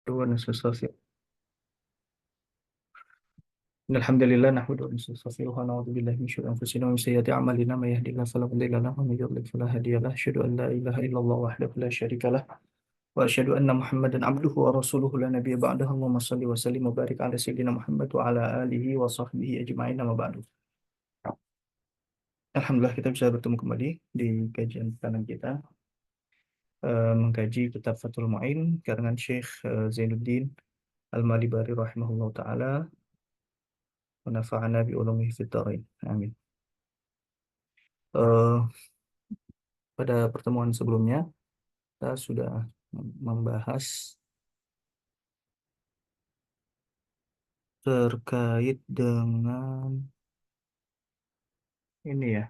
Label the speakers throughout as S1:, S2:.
S1: ونستغفره إن الحمد لله نحمده ونستغفره ونعوذ بالله من شرور أنفسنا ومن سيئات أعمالنا من يهد الله فلا مضل له ومن يضلل فلا هادي له أشهد أن لا إله إلا الله وحده لا شريك له وأشهد أن محمدا عبده ورسوله لا نبي بعده اللهم صل وسلم وبارك على سيدنا محمد وعلى آله وصحبه أجمعين أما بعد. Alhamdulillah kita bisa bertemu kembali di kajian pertama kita, mengkaji kitab Fathul Mu'in karangan Syekh Zainuddin Al-Malibari rahimahullah taala wa nafa'ana bi ulumihi fid dharain. Amin. Eh, Pada pertemuan sebelumnya kita sudah membahas terkait dengan ini ya,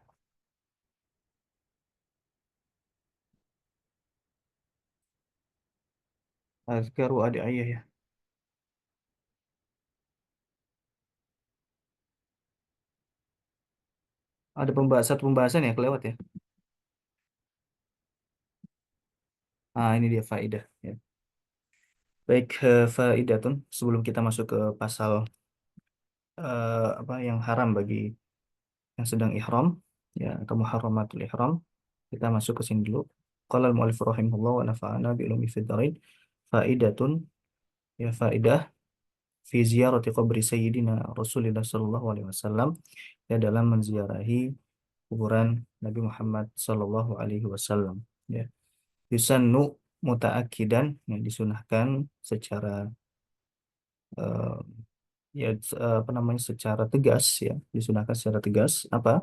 S1: azkar wa adiyah ya. Ada pembahasan ya kelewat ya. Ah, ini dia faidah ya. Baik, faidatun sebelum kita masuk ke pasal apa yang haram bagi yang sedang ihram ya, atau muharramatul ihram, kita masuk ke sini dulu. Qala al-mu'allif rahimahullah wa nafa'ana bi ulumi fid dharain. Faidatun, ya faidah fi ziyarati qabri sayyidina Rasulillah sallallahu alaihi wasallam, ya dalam menziarahi kuburan Nabi Muhammad sallallahu alaihi wasallam ya. Yusannu mutaakidan, yang disunahkan secara eh, apa namanya, secara tegas ya, disunahkan secara tegas apa?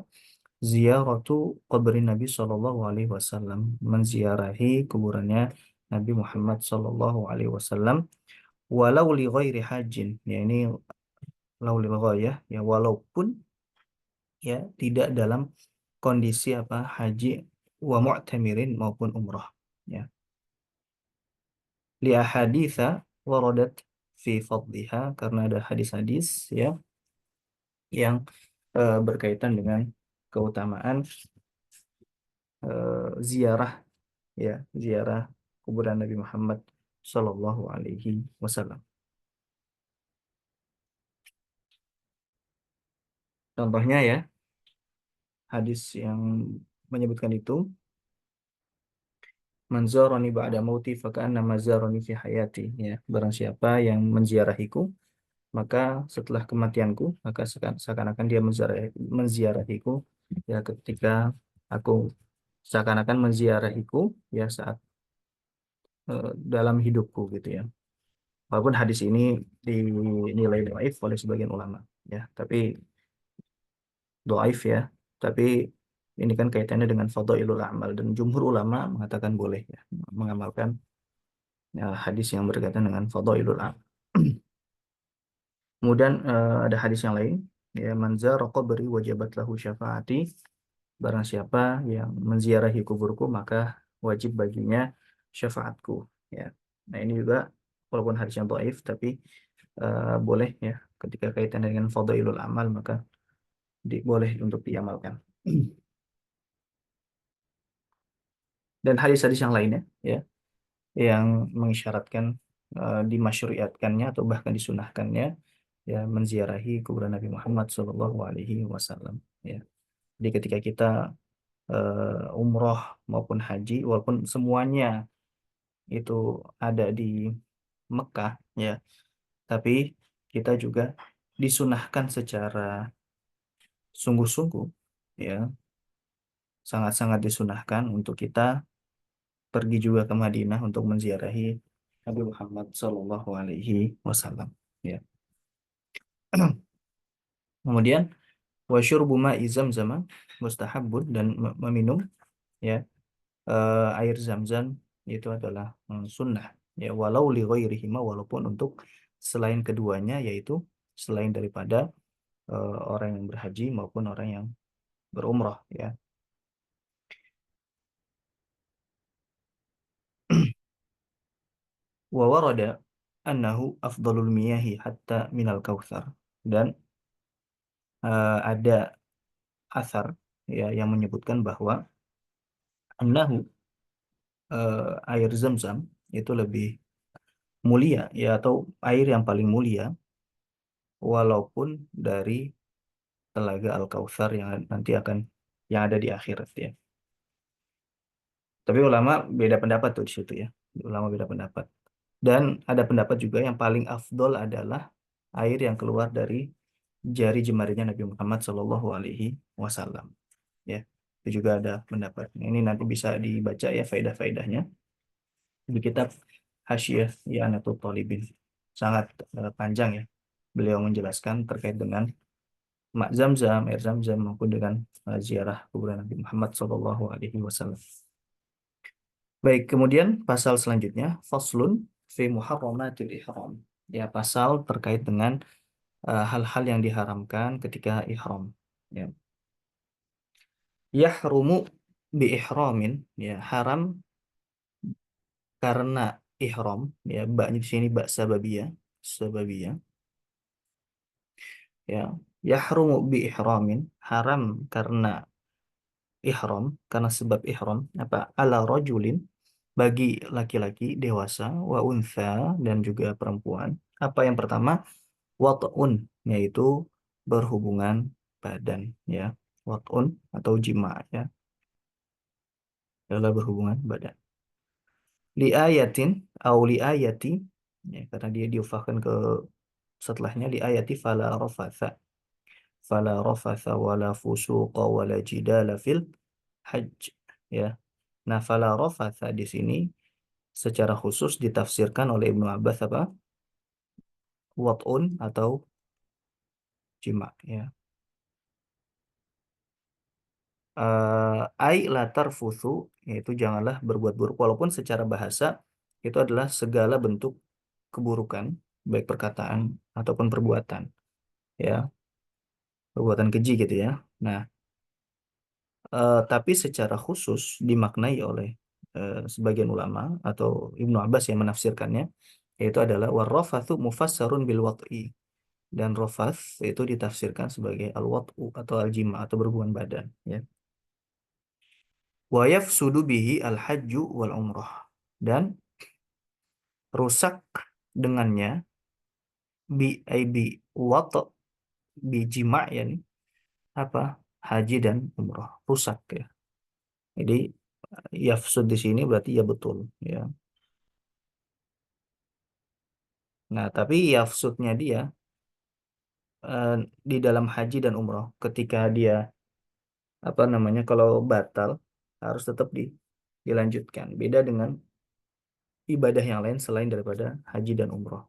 S1: Ziyaratu qabri Nabi sallallahu alaihi wasallam, menziarahi kuburannya Nabi Muhammad sallallahu alaihi wasallam, walau li ghairi hajin, ya ini laulil ghayah ya, walaupun ya tidak dalam kondisi apa, haji wa mu'tamirin maupun umrah ya. Li ahaditha waradat fi fadliha, karena ada hadis-hadis ya yang berkaitan dengan keutamaan ziarah ya, ziarah kuburan Nabi Muhammad Sallallahu Alaihi Wasallam. Contohnya ya, hadis yang menyebutkan itu, manzarani ba'da mauti faka'anna mazarani fi hayati ya, barang siapa yang menziarahiku maka setelah kematianku, maka seakan-akan dia menziarahiku ya, ketika aku seakan-akan menziarahiku ya saat dalam hidupku gitu ya. Walaupun hadis ini dinilai dhaif oleh sebagian ulama ya, tapi dhaif ya, tapi ini kan kaitannya dengan fadhailul amal, dan jumhur ulama mengatakan boleh ya mengamalkan ya, hadis yang berkaitan dengan fadhailul amal. Kemudian ada hadis yang lain ya, man zara qabri wajabat lahu syafaati, barang siapa yang menziarahi kuburku maka wajib baginya syafaatku ya. Nah, ini juga walaupun hadisnya dhaif tapi boleh ya, ketika kaitannya dengan fadhailul amal maka boleh untuk diamalkan. Dan hadis-hadis yang lainnya ya yang mengisyaratkan dimasyuriatkannya atau bahkan disunahkannya ya menziarahi kuburan Nabi Muhammad Shallallahu Alaihi Wasallam ya. Jadi ketika kita umroh maupun haji, walaupun semuanya itu ada di Mekah ya, tapi kita juga disunahkan secara sungguh-sungguh ya, sangat-sangat disunahkan untuk kita pergi juga ke Madinah untuk menziarahi Nabi Muhammad Shallallahu Alaihi Wasallam ya. Kemudian wasyurbu ma'i zamzam mustahabun, dan meminum ya air zam-zam itu adalah sunnah ya, walau li ghairihima, walaupun untuk selain keduanya, yaitu selain daripada orang yang berhaji maupun orang yang berumrah ya. Wa warada annahu afdalul miyahi hatta minal kautsar, dan ada asar ya yang menyebutkan bahwa annahu air zam-zam itu lebih mulia ya, atau air yang paling mulia walaupun dari telaga Al-Kautsar yang nanti akan yang ada di akhirat ya. Tapi ulama beda pendapat tuh di situ ya. Ulama beda pendapat. Dan ada pendapat juga yang paling afdol adalah air yang keluar dari jari jemarinya Nabi Muhammad Shallallahu Alaihi Wasallam. Ya, itu juga ada pendapat. Ini nanti bisa dibaca ya faedah-faedahnya di kitab Hasyiyah I'anatul Talibin. Sangat panjang ya. Beliau menjelaskan terkait dengan mak zam-zam, air zam-zam maupun dengan ziarah kuburan Nabi Muhammad Shallallahu Alaihi Wasallam. Baik, kemudian pasal selanjutnya faslun fi muharramatil ihram. Ya, pasal terkait dengan hal-hal yang diharamkan ketika ihram. Ya. Yahrumu bi ihramin, ya haram karena ihram, ya baknya di sini bak sababiyah, sababiyah. Ya, yahrumu bi ihramin, haram karena ihram, karena sebab ihram apa ala rajulin bagi laki-laki dewasa wa untha dan juga perempuan. Apa yang pertama? Wat'un, yaitu berhubungan badan ya. Wat'un atau jima ya, adalah berhubungan badan. Li ayatin au li ayati, ya, karena dia diufahkan ke setelahnya li ayati fala rafatha wala fusuqa wala jidala fil hajj ya. Nah, fala rafatha di sini secara khusus ditafsirkan oleh Ibnu Abbas apa? Wat'un atau jima ya. Ai la tarfuthu, yaitu janganlah berbuat buruk, walaupun secara bahasa itu adalah segala bentuk keburukan baik perkataan ataupun perbuatan ya, perbuatan keji gitu ya. Nah, tapi secara khusus dimaknai oleh sebagian ulama atau Ibnu Abbas yang menafsirkannya, yaitu adalah warrafathu mufassarun bil wat'i, dan rafath itu ditafsirkan sebagai al-wat'u atau al-jima atau berhubungan badan ya. Wa yafsudu bihi al-hajju wal umrah, dan rusak dengannya bi wat bi jima ya nih apa haji dan umrah rusak ya. Jadi yafsud di sini berarti ya betul ya. Nah, tapi yafsudnya dia eh, di dalam haji dan umrah ketika dia apa namanya kalau batal harus tetap dilanjutkan. Beda dengan ibadah yang lain selain daripada haji dan umrah.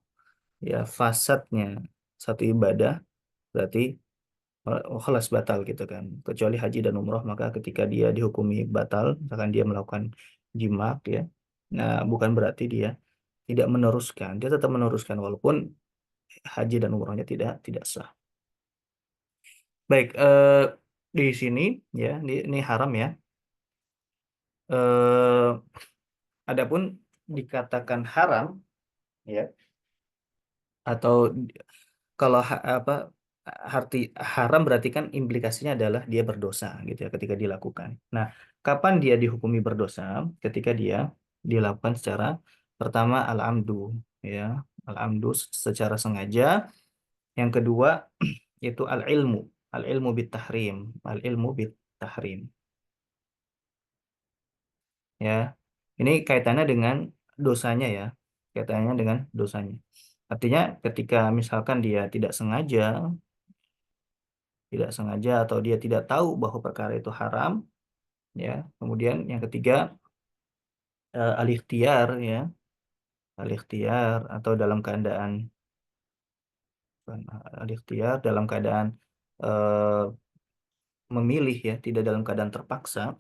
S1: Ya, fasadnya satu ibadah berarti khalas batal gitu kan. Kecuali haji dan umroh, maka ketika dia dihukumi batal, misalkan dia melakukan jimat ya. Nah, bukan berarti dia tidak meneruskan. Dia tetap meneruskan walaupun haji dan umrohnya tidak sah. Baik, di sini ya, ini haram ya. Eh, Adapun dikatakan haram ya, atau kalau apa arti haram berarti kan implikasinya adalah dia berdosa gitu ya ketika dilakukan. Nah, kapan dia dihukumi berdosa? Ketika dia dilakukan secara pertama al-amdu ya, al-amdu secara sengaja. Yang kedua itu al-ilmu, al-ilmu bit tahrim, al-ilmu bit tahrim ya. Ini kaitannya dengan dosanya ya. Kaitannya dengan dosanya. Artinya ketika misalkan dia tidak sengaja atau dia tidak tahu bahwa perkara itu haram ya. Kemudian yang ketiga al-ikhtiar ya, al-ikhtiar atau dalam keadaan bukan, al-ikhtiar dalam keadaan eh, memilih ya, tidak dalam keadaan terpaksa.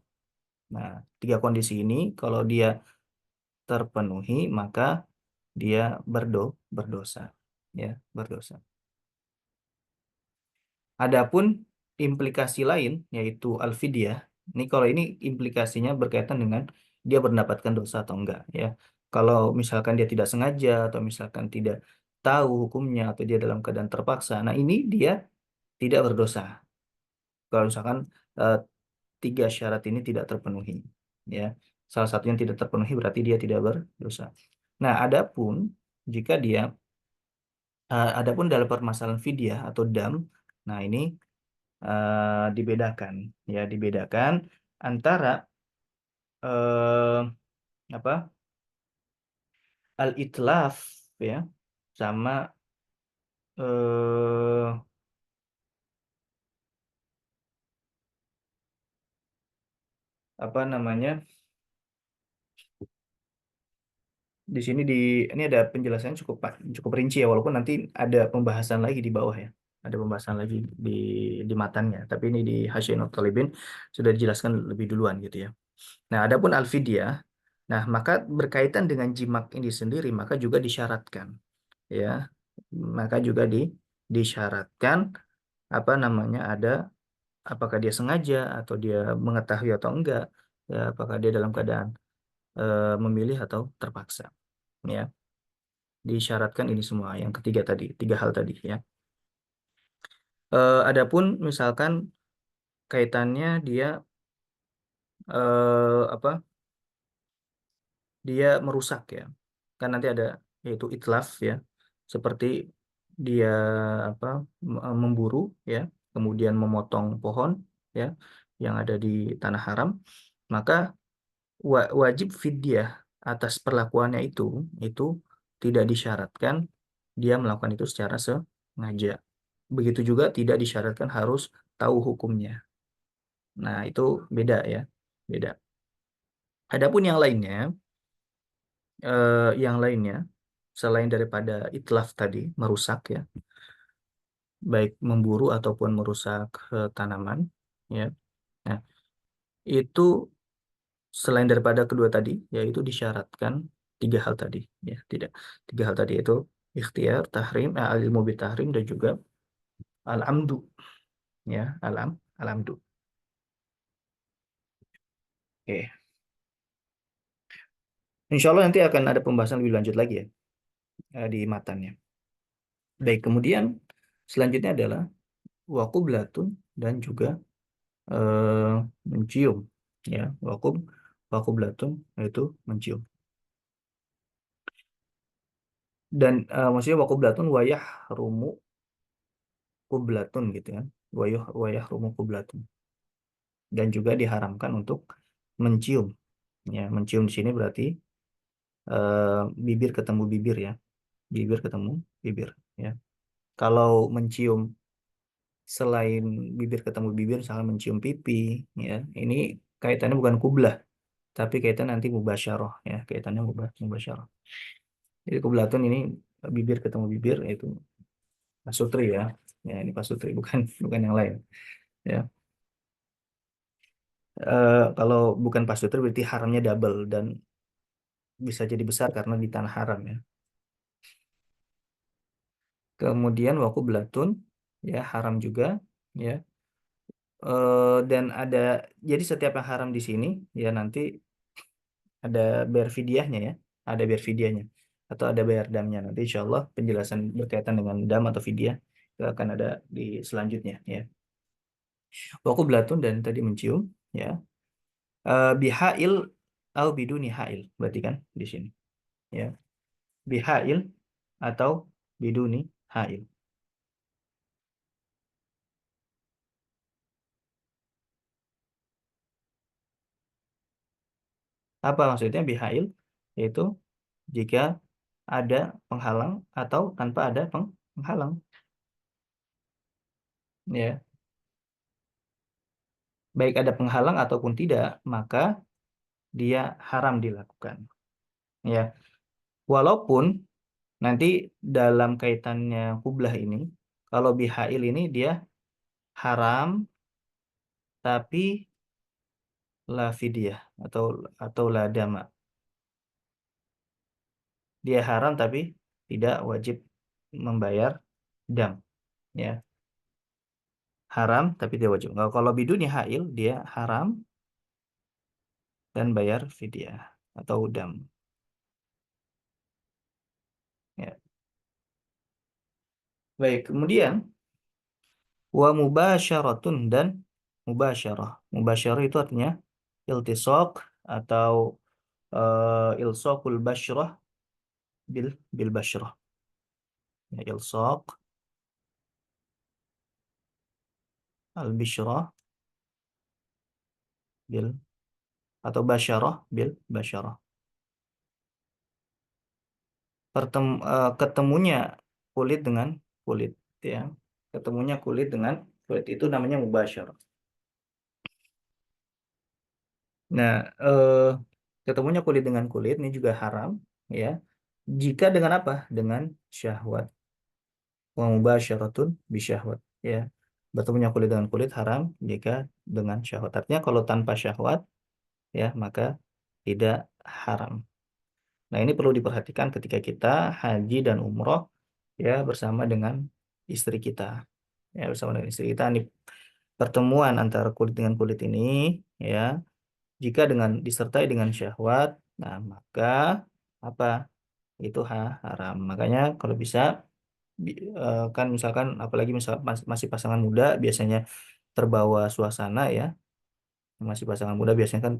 S1: Nah, tiga kondisi ini kalau dia terpenuhi maka dia berdosa ya, berdosa. Adapun implikasi lain yaitu al-fidyah. Ini kalau ini implikasinya berkaitan dengan dia mendapatkan dosa atau enggak ya. Kalau misalkan dia tidak sengaja atau misalkan tidak tahu hukumnya atau dia dalam keadaan terpaksa, nah ini dia tidak berdosa. Kalau misalkan eh, tiga syarat ini tidak terpenuhi ya. Salah satunya tidak terpenuhi berarti dia tidak berdosa. Nah, adapun jika dia adapun dalam permasalahan fidyah atau dam, nah ini dibedakan, ya dibedakan antara eh, apa al-itlaf, ya, sama eh, apa namanya, di sini ini ada penjelasannya cukup cukup rinci ya, walaupun nanti ada pembahasan lagi di bawah ya, ada pembahasan lagi di matannya, tapi ini di Hasyianut Thalibin sudah dijelaskan lebih duluan gitu ya. Nah, adapun al-fidyah, nah maka berkaitan dengan jimat ini sendiri maka juga disyaratkan, ya, maka juga disyaratkan apa namanya, ada apakah dia sengaja atau dia mengetahui atau enggak, ya, apakah dia dalam keadaan memilih atau terpaksa, ya, disyaratkan ini semua yang ketiga tadi, tiga hal tadi ya. Adapun misalkan kaitannya dia apa, dia merusak ya, kan nanti ada yaitu itlaf ya, seperti dia apa, memburu ya, kemudian memotong pohon ya yang ada di tanah haram, maka wajib fidyah atas perlakuannya itu tidak disyaratkan dia melakukan itu secara sengaja. Begitu juga tidak disyaratkan harus tahu hukumnya. Nah, itu beda ya, beda. Adapun yang lainnya selain daripada itlaf tadi merusak ya, baik memburu ataupun merusak tanaman ya. Nah, itu selain daripada kedua tadi, yaitu disyaratkan tiga hal tadi ya, tidak, tiga hal tadi itu ikhtiar, tahrim, al-ilmu bitahrim, dan juga al-amdu ya, al-amdu. Oke. Insya Allah nanti akan ada pembahasan lebih lanjut lagi ya, di matannya. Baik, kemudian selanjutnya adalah wakublatun dan juga eh, mencium ya, wakublatun yaitu mencium, dan maksudnya wakublatun wayah rumu kublatun gitu kan, wayah rumu kublatun, dan juga diharamkan untuk mencium ya. Mencium di sini berarti bibir ketemu bibir ya, bibir ketemu bibir ya. Kalau mencium selain bibir ketemu bibir, misalnya mencium pipi ya, ini kaitannya bukan kublah, tapi kaitan nanti mubasyarah ya, kaitannya mubasyarah. Jadi kublatun ini bibir ketemu bibir, itu pasutri ya, ya ini pasutri, bukan bukan yang lain ya. Kalau bukan pasutri berarti haramnya double, dan bisa jadi besar karena di tanah haram ya. Kemudian wakublatun ya haram juga ya. Dan ada, jadi setiap yang haram di sini ya nanti ada bayar fidyahnya ya, ada bayar fidyahnya atau ada bayar damnya. Nanti insya Allah penjelasan berkaitan dengan dam atau fidyah itu akan ada di selanjutnya ya. Wakublatun dan tadi mencium ya. Bihail atau biduni hail berarti kan di sini ya. Bihail atau biduni hail. Apa maksudnya bihail? Yaitu jika ada penghalang atau tanpa ada penghalang ya. Baik ada penghalang ataupun tidak, maka dia haram dilakukan ya. Walaupun nanti dalam kaitannya kublah ini, kalau bihail ini dia haram tapi la fidyah atau la dama. Dia haram tapi tidak wajib membayar dam ya. Haram tapi dia wajib. Kalau biduni hail dia haram dan bayar fidyah atau dam ya. Baik, kemudian wa mubasyaratun dan mubasyarah. Mubasyarah itu artinya iltisaq atau ilsaqul basyrah bil basyrah. Ya, ilsaq al bisyrah bil atau basyarah bil basyarah. Ketemunya kulit dengan kulit, ya. Ketemunya kulit dengan kulit itu namanya mubasyarah. Nah, ketemunya kulit dengan kulit ini juga haram, ya. Jika dengan apa? Dengan syahwat. Wa mubasyaratun bisyahwat, ya. Bertemunya kulit dengan kulit haram jika dengan syahwat. Artinya kalau tanpa syahwat, ya, maka tidak haram. Nah, ini perlu diperhatikan ketika kita haji dan umroh, ya, bersama dengan istri kita. Ya, bersama dengan istri kita. Ini pertemuan antara kulit dengan kulit ini, ya, jika dengan disertai dengan syahwat, nah maka apa? Itu haram. Makanya kalau bisa kan misalkan apalagi misal masih pasangan muda biasanya terbawa suasana, ya. Masih pasangan muda biasanya kan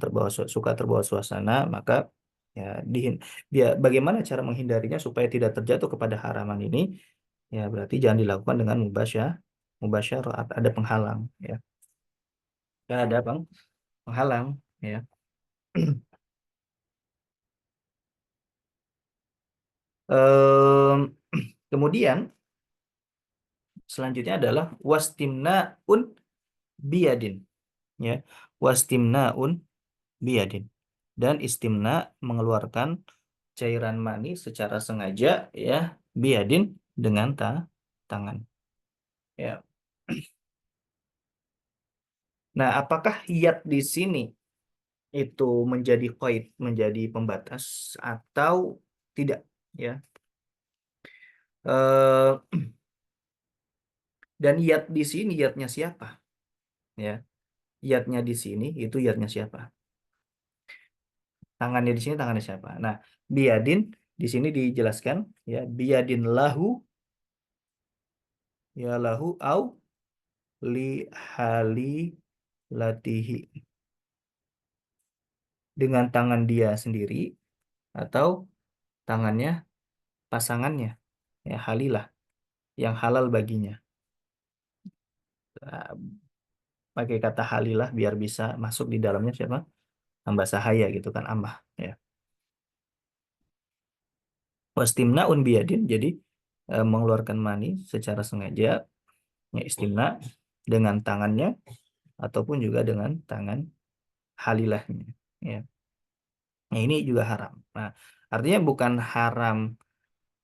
S1: suka terbawa suasana, maka ya bagaimana cara menghindarinya supaya tidak terjatuh kepada haraman ini? Ya berarti jangan dilakukan dengan mubasyarah, ada penghalang, ya. Ya, ada penghalang, ya. Em, Kemudian selanjutnya adalah wastimnaun biyadin, ya. Wastimnaun biyadin, dan istimna mengeluarkan cairan mani secara sengaja, ya, biyadin dengan tangan, ya. Nah, apakah yad di sini itu menjadi qaid, menjadi pembatas atau tidak, ya? Eh, dan yad di sini yadnya siapa, ya? Yadnya di sini itu yadnya siapa? Tangannya di sini tangannya siapa? Nah, biadin di sini dijelaskan, ya, biadin lahu, ya, lahu au li hali latihi, dengan tangan dia sendiri atau tangannya pasangannya, ya, halilah yang halal baginya. Nah, pakai kata halilah biar bisa masuk di dalamnya siapa? Hamba sahaya gitu kan, amah, ya. Wastimnaun biadin, jadi mengeluarkan mani secara sengaja, ya, istimna dengan tangannya ataupun juga dengan tangan halilahnya, ya. Nah, ini juga haram. Nah, artinya bukan haram,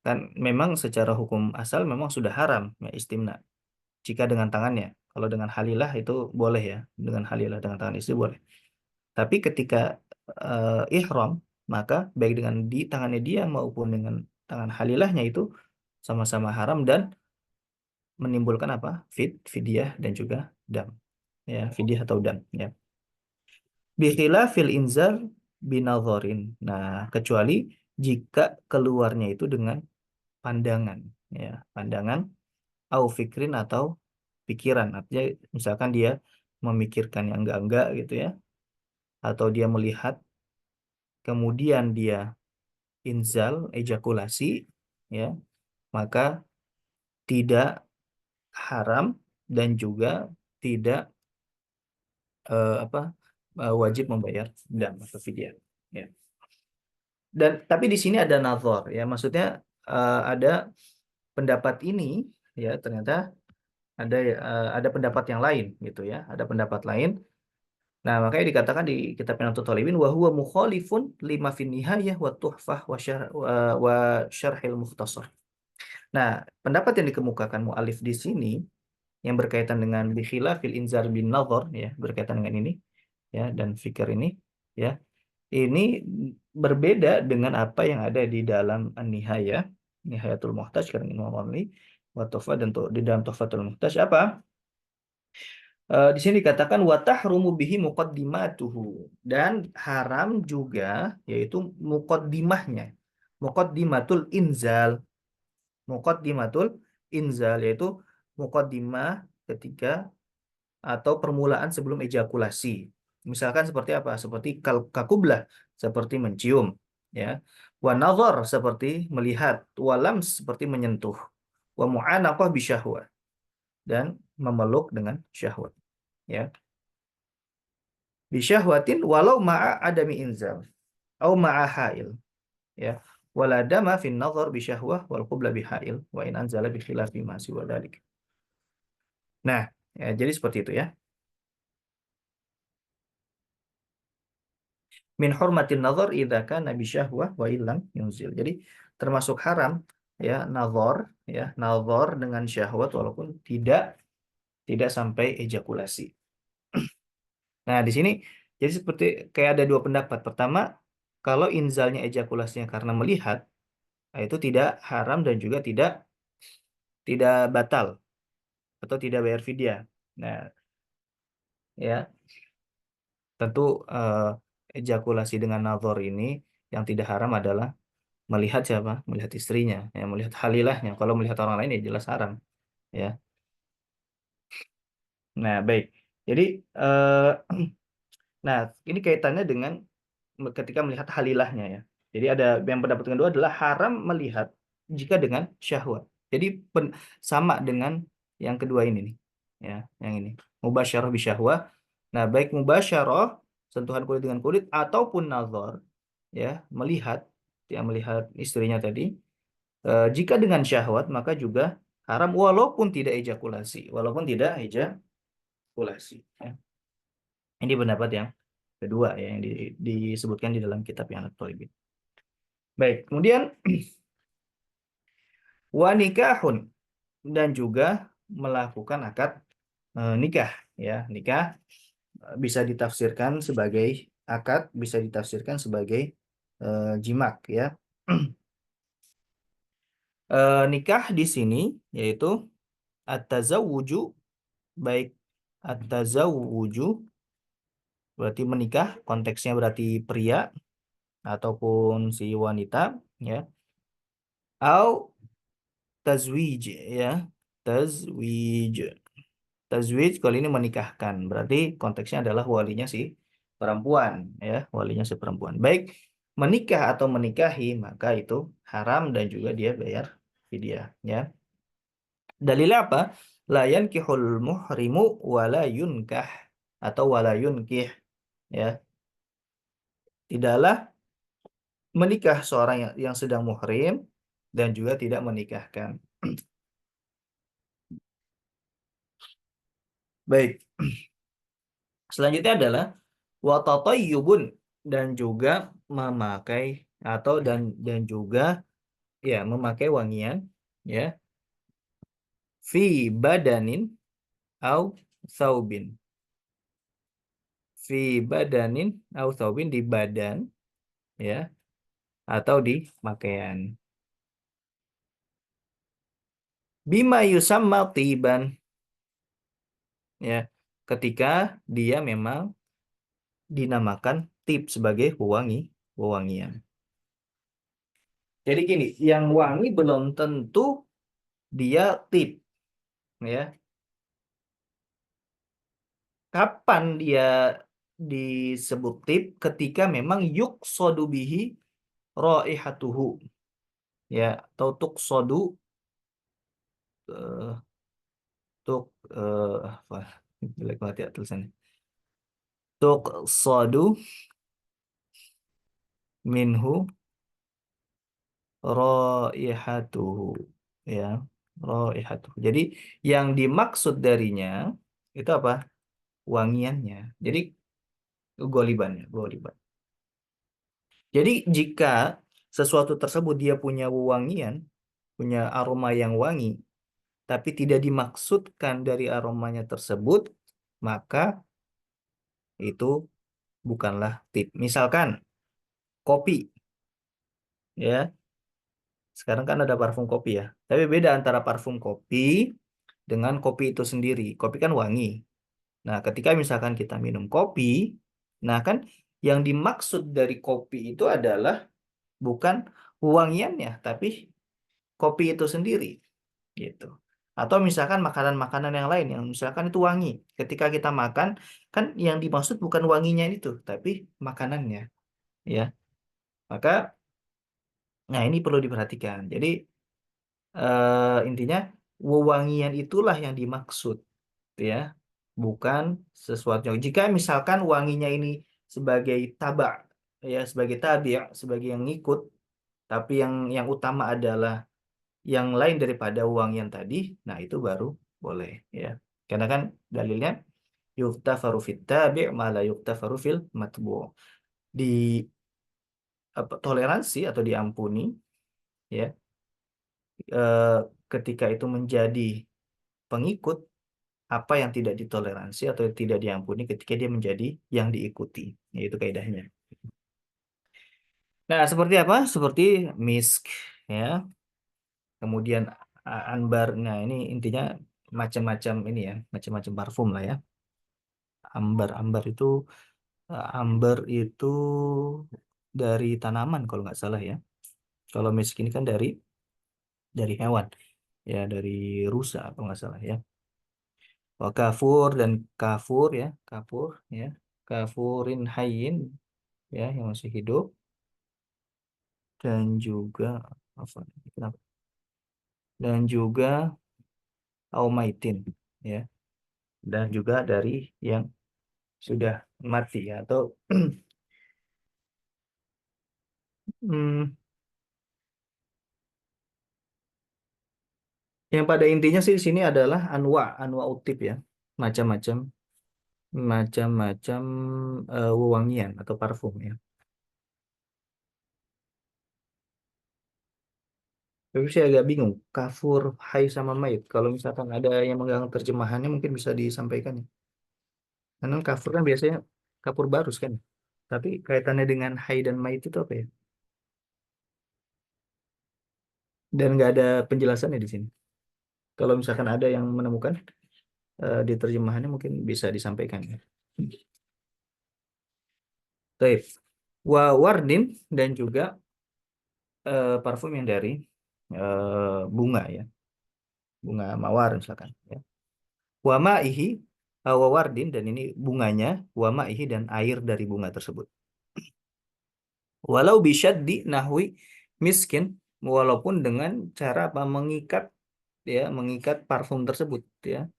S1: kan memang secara hukum asal memang sudah haram, ya, istimna jika dengan tangannya. Kalau dengan halilah itu boleh, ya, dengan halilah dengan tangan istri boleh. Tapi ketika ihram, maka baik dengan di tangannya dia maupun dengan tangan halilahnya itu sama-sama haram dan menimbulkan apa? Fidyah dan juga dam, ya, fidyah atau dam, ya. Fil inzar binadharin. Nah, kecuali jika keluarnya itu dengan pandangan, ya, pandangan au fikrin atau pikiran. Artinya misalkan dia memikirkan yang enggak gitu, ya, atau dia melihat kemudian dia inzal ejakulasi, ya, maka tidak haram dan juga tidak wajib membayar dam atau fidyah, ya. Dan tapi di sini ada nazar, ya, maksudnya ada pendapat ini, ya, ternyata ada pendapat yang lain gitu, ya, ada pendapat lain. Nah, makanya dikatakan di kitab Minatul Talibin wa huwa mukhalifun lima fin nihayah wa tuhfah wa syarhil mukhtasar. Nah, pendapat yang dikemukakan mu'alif di sini yang berkaitan dengan bikhilafil inzar bin nazar, ya, berkaitan dengan ini, ya, dan fikir ini, ya, ini berbeda dengan apa yang ada di dalam An-Nihayah, Nihayatul Muhtaj karena Imam Romli, wa Tuhfah, dan di dalam Tuhfatul Muhtaj apa? Di sini dikatakan wa tahrumu bihi muqaddimatuhu, dan haram juga yaitu muqaddimahnya. Muqaddimatul inzal. Muqaddimatul inzal yaitu muqaddimah ketika atau permulaan sebelum ejakulasi. Misalkan seperti apa? Seperti kakublah, seperti mencium, ya. Wa nazar seperti melihat, wa lams seperti menyentuh, wa mu'anaqah bisyahwah dan memeluk dengan syahwat. Ya, bisyahwatin walau ma'a adami inzal au ma'a hail. Ya, wala dama fin nazar bisyahwah wal qubla bihail wa in anzala bi khilafi ma siwa dzalik. Nah, ya, jadi seperti itu ya. Min hurmatin nazar idza kana bi syahwah wa illam yunzil. Jadi termasuk haram ya nazar dengan syahwat walaupun tidak sampai ejakulasi. Nah, di sini jadi seperti kayak ada dua pendapat. Pertama, kalau inzalnya ejakulasinya karena melihat, nah itu tidak haram dan juga tidak batal atau tidak bayar fidyah. Nah, ya tentu ejakulasi dengan nazar ini yang tidak haram adalah melihat siapa? Melihat istrinya, ya, melihat halilahnya. Kalau melihat orang lain ya jelas haram, ya. Nah, baik. Jadi, nah ini kaitannya dengan ketika melihat halilahnya ya. Jadi ada yang pendapat kedua adalah haram melihat jika dengan syahwat. Jadi sama dengan yang kedua ini nih, ya, yang ini. Mubasyarah bisyahwah. Nah, baik mubasyarah sentuhan kulit dengan kulit ataupun nazar, ya, melihat, ya, melihat istrinya tadi. Jika dengan syahwat maka juga haram walaupun tidak ejakulasi, walaupun tidak ejakulasi. Ya. Ini pendapat yang kedua ya yang disebutkan di dalam kitab yang At-Thalibin. Baik, kemudian wa nikahun dan juga melakukan akad nikah ya. Nikah bisa ditafsirkan sebagai akad, bisa ditafsirkan sebagai jimak ya. Nikah di sini yaitu at-tazawwuju, baik at-tazawwuju berarti menikah, konteksnya berarti pria ataupun si wanita ya. Au tazwij ya. Tazwij. Tazwij kali ini menikahkan. Berarti konteksnya adalah walinya si perempuan ya, walinya si perempuan. Baik menikah atau menikahi maka itu haram dan juga dia bayar fidyah ya. Dalilnya apa? La yankihul muhrimu wala yunkah atau wala yunkih ya. Tidaklah menikah seorang yang sedang muhrim dan juga tidak menikahkan. Baik, selanjutnya adalah watatayyubun dan juga memakai atau dan juga ya memakai wangian ya fi badanin au saubin. Fi badanin au saubin di badan ya atau di pakaian. Bima yusamma tiban ya ketika dia memang dinamakan tip sebagai wewangian. Jadi gini, yang wangi belum tentu dia tip, ya. Kapan dia disebut tip? Ketika memang yuqsadu bihi raihatuhu, ya, atau tuqsadu eh tuk apa? Jelek banget ya tulisannya. Tuqsadu minhu raihatuhu, ya, raihatuhu. Jadi yang dimaksud darinya itu apa? Wangiannya. Jadi golibannya, goliban. Jadi jika sesuatu tersebut dia punya wewangian, punya aroma yang wangi, tapi tidak dimaksudkan dari aromanya tersebut, maka itu bukanlah tip. Misalkan kopi, ya. Sekarang kan ada parfum kopi ya. Tapi beda antara parfum kopi dengan kopi itu sendiri. Kopi kan wangi. Nah, ketika misalkan kita minum kopi, nah kan yang dimaksud dari kopi itu adalah bukan wangiannya, tapi kopi itu sendiri, gitu. Atau misalkan makanan-makanan yang lain yang misalkan itu wangi. Ketika kita makan, kan yang dimaksud bukan wanginya itu, tapi makanannya, ya. Maka Nah, ini perlu diperhatikan. Jadi intinya wewangian itulah yang dimaksud, ya, bukan sesuatu. Jika misalkan wanginya ini sebagai tabak, ya, sebagai tabi', sebagai yang ngikut, tapi yang utama adalah yang lain daripada wangian tadi, nah itu baru boleh, ya. Karena kan dalilnya yuktafaru fit tabi' ma la yuktafaru fil matbu'. Di apa, toleransi atau diampuni, ya, eh, ketika itu menjadi pengikut, apa yang tidak ditoleransi atau tidak diampuni ketika dia menjadi yang diikuti. Yaitu kaidahnya. Nah, seperti apa? Seperti misk, ya. Kemudian anbar. Nah, ini intinya macam-macam ini, ya, macam-macam parfum lah, ya. Amber itu dari tanaman kalau nggak salah, ya. Kalau misk ini kan dari hewan, ya, dari rusa kalau nggak salah, ya. Kafur dan kafur, ya, kafur, ya, kafurin hayyin, ya, yang masih hidup, dan juga apa, kenapa, dan juga aumaitin, ya, dan juga dari yang sudah mati, ya, atau hmm, yang pada intinya sih di sini adalah anwa utip, ya, macam-macam, macam-macam wewangian atau parfum, ya. Tapi saya agak bingung kafur hai sama mait, kalau misalkan ada yang megang terjemahannya mungkin bisa disampaikan, ya. Karena kafur kan biasanya kapur barus kan. Tapi kaitannya dengan hai dan mait itu apa ya? Dan nggak ada penjelasannya di sini. Kalau misalkan ada yang menemukan di terjemahannya mungkin bisa disampaikan, ya. Baik. Wardin dan juga parfum yang dari bunga, ya. Bunga mawar misalkan, ya. Wamaihi wawardin, dan ini bunganya, wamaihi, dan air dari bunga tersebut. Walau di nahwi miskin, walaupun dengan cara apa, mengikat, ya, mengikat parfum tersebut, ya,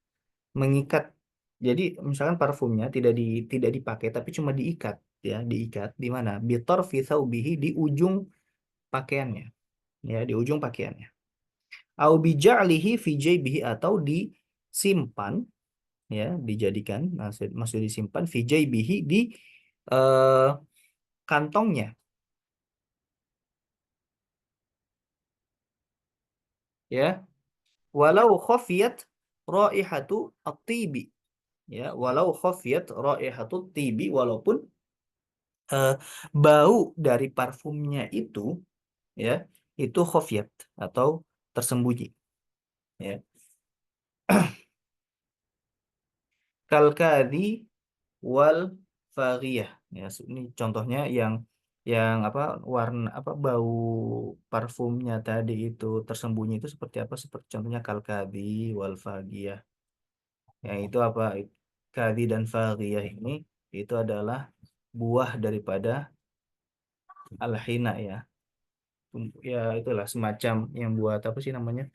S1: mengikat. Jadi misalkan parfumnya tidak dipakai tapi cuma diikat, ya, diikat di mana, bitor thawbihi, di ujung pakaiannya, ya, di ujung pakaiannya, au bija'lihi fi jaybihi, atau disimpan, ya, dijadikan, maksud disimpan, fi jaybihi, di eh, kantongnya, ya, walau khafiyat raihatu at-tibi, ya, walau khafiyat raihatu tibi, walaupun eh, bau dari parfumnya itu, ya, itu khafiyat atau tersembunyi, ya, kalkadi wal faghiyah, ya. Ini contohnya yang apa, warna apa, bau parfumnya tadi itu tersembunyi itu seperti apa, seperti contohnya kalkadi wal faghiyah. Yang itu apa? Kadi dan Faghiyah ini itu adalah buah daripada al-hina, ya. Ya, itulah semacam yang buat apa sih namanya?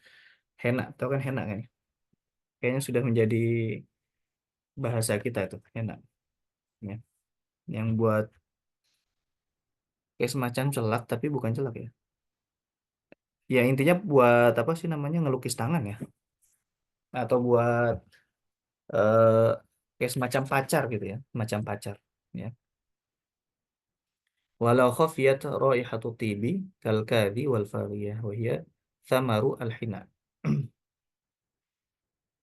S1: Henna. Tahu kan henna kan, ya? Kayaknya sudah menjadi bahasa kita itu, henna, ya. Yang buat kayak semacam celak tapi bukan celak, ya. Ya, intinya buat apa sih namanya? Ngelukis tangan, ya. Atau buat eh kayak semacam pacar gitu, ya. Macam pacar, ya. Walau khafiyat raihatu tibi kal kadhi wal fariyah wa hiya thamaru al hina.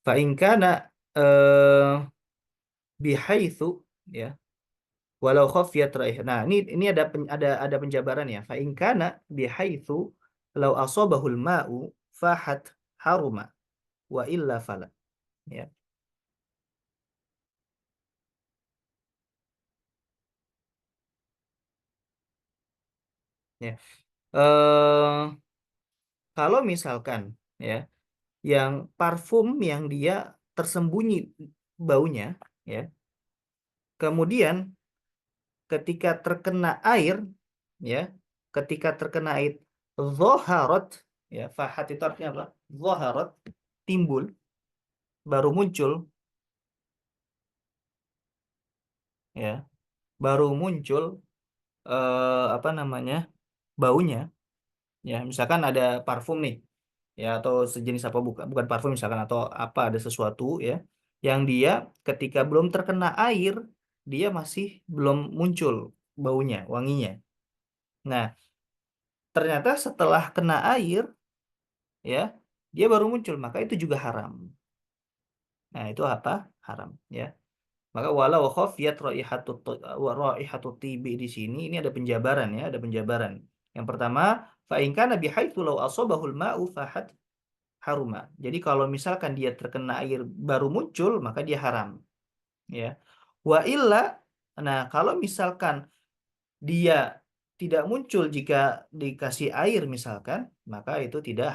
S1: Fa in kana eh bihaitsu, ya, walau khafiyat raih. Nah, ini ada penjabaran, ya. Fa in kana bihaitsu law asabahul ma'u fahat haruma wa illa fala, ya. Ya. Eh kalau misalkan, ya, yang parfum yang dia tersembunyi baunya, ya, kemudian ketika terkena air, ya, ketika terkena air Zaharat, ya, fahat itu artinya apa? Zaharat, timbul, baru muncul, ya, baru muncul, apa namanya, baunya, ya, misalkan ada parfum nih, ya, atau sejenis apa, bukan bukan parfum misalkan, atau apa, ada sesuatu, ya, yang dia ketika belum terkena air, dia masih belum muncul baunya, wanginya. Nah, ternyata setelah kena air, ya, dia baru muncul, maka itu juga haram. Nah, itu apa? Haram, ya. Maka walau khafiyat raihatut tibi di sini, ini ada penjabaran, ya, ada penjabaran. Yang pertama, fa in kana bihaitsu law asabahul ma'u fahad haruma. Jadi kalau misalkan dia terkena air baru muncul, maka dia haram, ya. Wa illa, nah, kalau misalkan dia tidak muncul jika dikasih air misalkan, maka itu tidak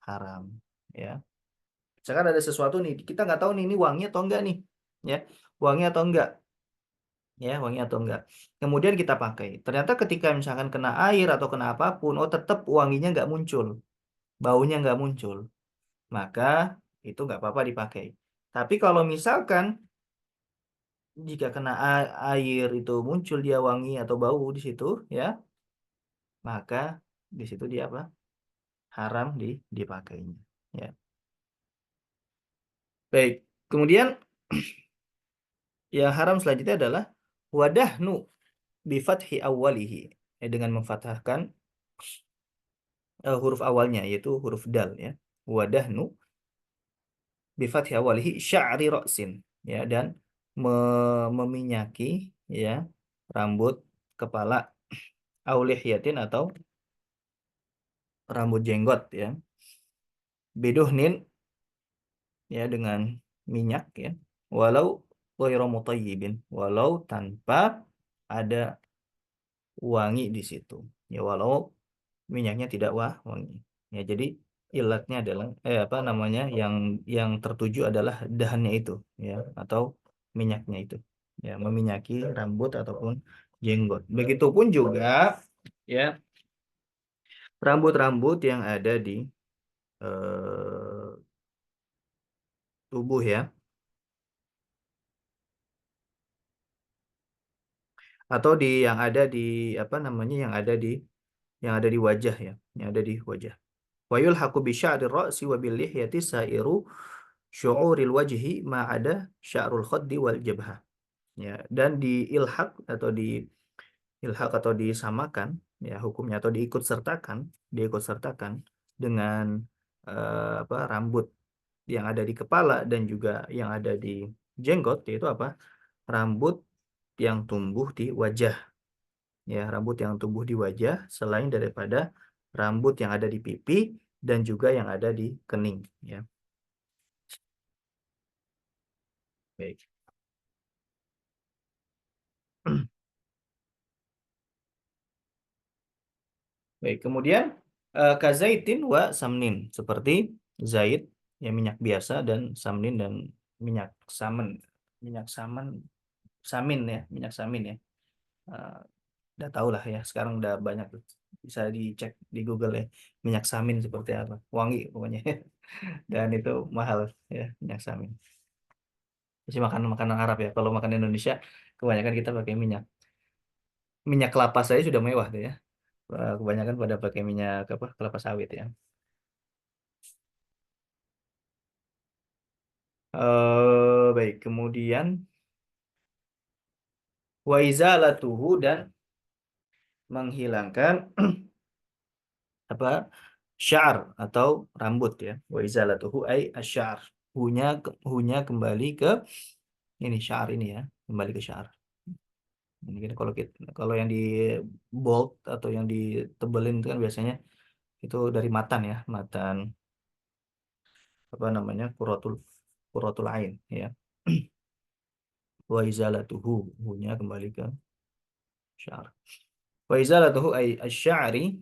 S1: haram, ya. Misalkan ada sesuatu nih, kita nggak tahu nih ini wangi atau enggak nih, ya, wangi atau enggak, ya, wangi atau enggak. Kemudian kita pakai. Ternyata ketika misalkan kena air atau kena apapun, oh, tetap wanginya nggak muncul, baunya nggak muncul, maka itu nggak apa-apa dipakai. Tapi kalau misalkan jika kena air itu muncul dia wangi atau bau di situ, ya, maka di situ dia apa? Haram dipakainya. Ya. Baik. Kemudian yang haram selanjutnya adalah wadahnu bifathi awwalihi. Dengan memfathahkan huruf awalnya, yaitu huruf dal, ya. Wadahnu bifathi awwalihi sya'ri ra'sin, ya, dan meminyaki, ya, rambut kepala, aulihyatin atau rambut jenggot, ya, biduhnin, ya, dengan minyak, ya, walau ghairu mutayyibin, walau tanpa ada wangi di situ, ya, walau minyaknya tidak wangi, ya. Jadi ilatnya adalah, apa namanya, yang tertuju adalah dahannya itu, ya, atau minyaknya itu, ya, meminyaki rambut ataupun jenggot. Begitupun juga, ya, rambut-rambut yang ada di tubuh, ya, atau yang ada di, apa namanya, yang ada di wajah, ya, yang ada di wajah. Wa yulhaqu bi sya'rir ra'si wa bil lihyati sa'iru syu'uril wajhi ma ada sya'rul khaddi wal jabhah. Ya, dan diilhak atau disamakan, ya, hukumnya, atau diikut sertakan dengan apa, rambut yang ada di kepala dan juga yang ada di jenggot, yaitu apa? Rambut yang tumbuh di wajah, ya, rambut yang tumbuh di wajah selain daripada rambut yang ada di pipi dan juga yang ada di kening, ya. Baik. Baik, kemudian kazaitin wa samnin, seperti zait, ya, minyak biasa, dan samnin, dan minyak samen, minyak samen, samin, ya, minyak samin, ya. Eh, udah tahu lah, ya, sekarang udah banyak tuh. Bisa dicek di Google, ya, minyak samin seperti apa, wangi pokoknya. Dan itu mahal, ya, minyak samin. Masih makanan makanan Arab, ya. Kalau makan Indonesia kebanyakan kita pakai minyak minyak kelapa saja sudah mewah tuh, ya. Kebanyakan pada pakai minyak apa, kelapa sawit, ya. Baik, kemudian wa izalatuhu, dan menghilangkan apa, syar atau rambut, ya. Wa izalatuhu ay asy'ar. Hunya kembali ke ini, syar ini, ya, kembali ke syar. Ini kan kalau yang di bold atau yang ditebelin itu kan biasanya itu dari matan, ya, matan, apa namanya, qurratul ain, ya. Wa izalatuhu, hunya kembali ke syar. Wa izalatuhu ay asy'ari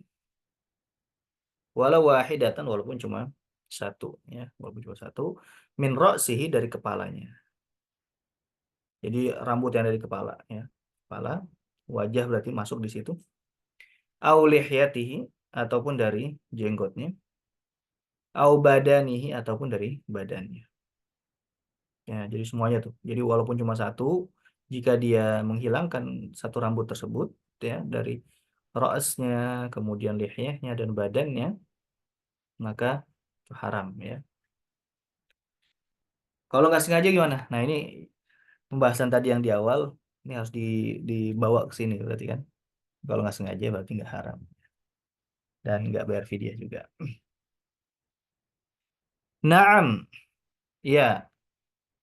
S1: walau wahidatan, walaupun cuma satu, ya, walaupun cuma satu, min ra'sihi, dari kepalanya. Jadi rambut yang dari kepala, ya, kepala, wajah berarti masuk di situ. Au lihyatihi, ataupun dari jenggotnya, au badanihi ataupun dari badannya. Ya, jadi semuanya tuh. Jadi walaupun cuma satu, jika dia menghilangkan satu rambut tersebut ya dari ra'asnya, kemudian lihyahnya dan badannya, maka itu haram ya. Kalau nggak sengaja gimana? Nah, ini pembahasan tadi yang di awal ini harus dibawa ke sini berarti kan. Kalau nggak sengaja berarti nggak haram dan nggak bayar fidyah juga. Naam, ya,